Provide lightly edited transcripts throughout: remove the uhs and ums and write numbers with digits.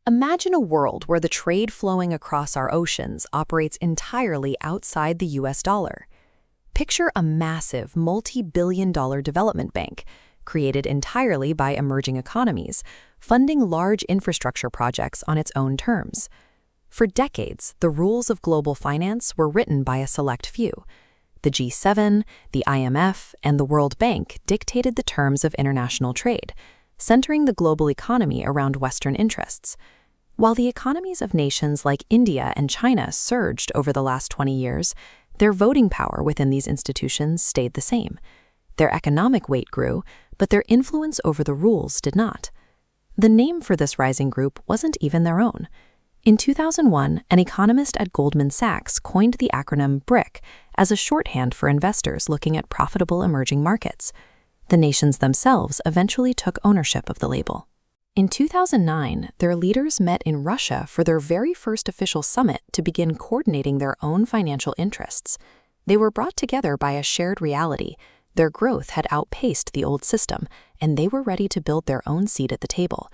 Imagine a world where the trade flowing across our oceans operates entirely outside the US dollar. Picture a massive, multi-billion-dollar development bank, created entirely by emerging economies, funding large infrastructure projects on its own terms. For decades, the rules of global finance were written by a select few. The G7, the IMF, and the World Bank dictated the terms of international trade, centering the global economy around Western interests. While the economies of nations like India and China surged over the last 20 years, their voting power within these institutions stayed the same. Their economic weight grew, but their influence over the rules did not. The name for this rising group wasn't even their own. In 2001, an economist at Goldman Sachs coined the acronym BRIC as a shorthand for investors looking at profitable emerging markets. The nations themselves eventually took ownership of the label. In 2009, their leaders met in Russia for their very first official summit to begin coordinating their own financial interests. They were brought together by a shared reality. Their growth had outpaced the old system, and they were ready to build their own seat at the table.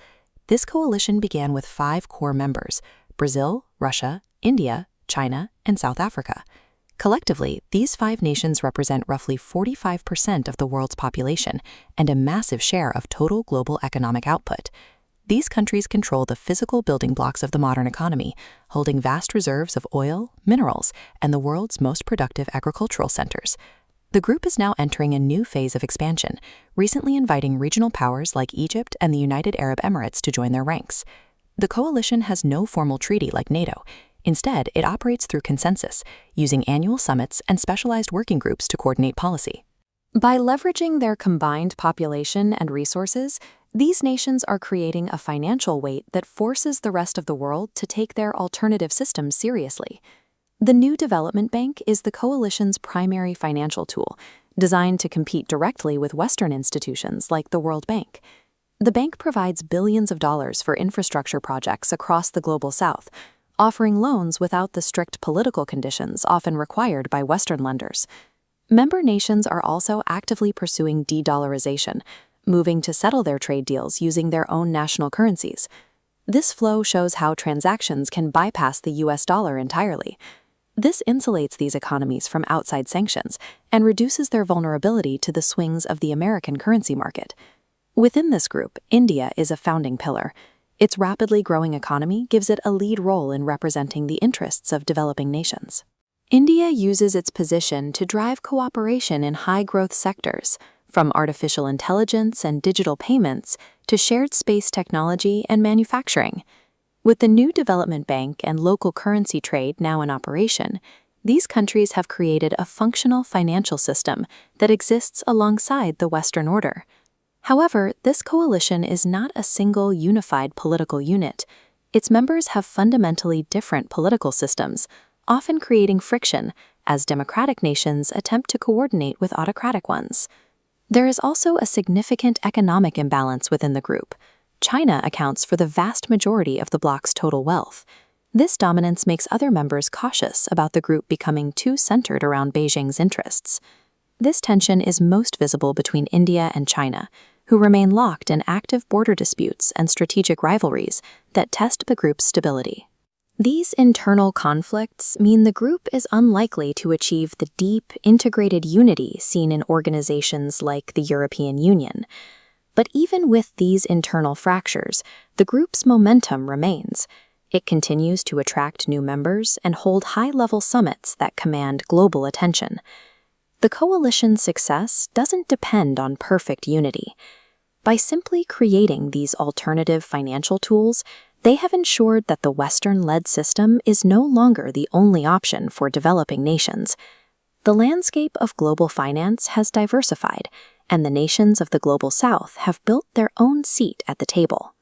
This coalition began with 5 core members: Brazil, Russia, India, China, and South Africa. Collectively, these 5 nations represent roughly 45% of the world's population and a massive share of total global economic output. These countries control the physical building blocks of the modern economy, holding vast reserves of oil, minerals, and the world's most productive agricultural centers. The group is now entering a new phase of expansion, recently inviting regional powers like Egypt and the United Arab Emirates to join their ranks. The coalition has no formal treaty like NATO. Instead, it operates through consensus, using annual summits and specialized working groups to coordinate policy. By leveraging their combined population and resources, these nations are creating a financial weight that forces the rest of the world to take their alternative systems seriously. The new development bank is the coalition's primary financial tool, designed to compete directly with Western institutions like the World Bank. The bank provides billions of dollars for infrastructure projects across the Global South, offering loans without the strict political conditions often required by Western lenders. Member nations are also actively pursuing de-dollarization, moving to settle their trade deals using their own national currencies. This flow shows how transactions can bypass the US dollar entirely. This insulates these economies from outside sanctions and reduces their vulnerability to the swings of the American currency market. Within this group, India is a founding pillar. Its rapidly growing economy gives it a lead role in representing the interests of developing nations. India uses its position to drive cooperation in high-growth sectors, from artificial intelligence and digital payments to shared space technology and manufacturing. With the new development bank and local currency trade now in operation, these countries have created a functional financial system that exists alongside the Western order. However, this coalition is not a single unified political unit. Its members have fundamentally different political systems, often creating friction as democratic nations attempt to coordinate with autocratic ones. There is also a significant economic imbalance within the group. China accounts for the vast majority of the bloc's total wealth. This dominance makes other members cautious about the group becoming too centered around Beijing's interests. This tension is most visible between India and China, who remain locked in active border disputes and strategic rivalries that test the group's stability. These internal conflicts mean the group is unlikely to achieve the deep, integrated unity seen in organizations like the European Union. But even with these internal fractures, the group's momentum remains. It continues to attract new members and hold high-level summits that command global attention. The coalition's success doesn't depend on perfect unity. By simply creating these alternative financial tools, they have ensured that the Western-led system is no longer the only option for developing nations. The landscape of global finance has diversified, and the nations of the Global South have built their own seat at the table.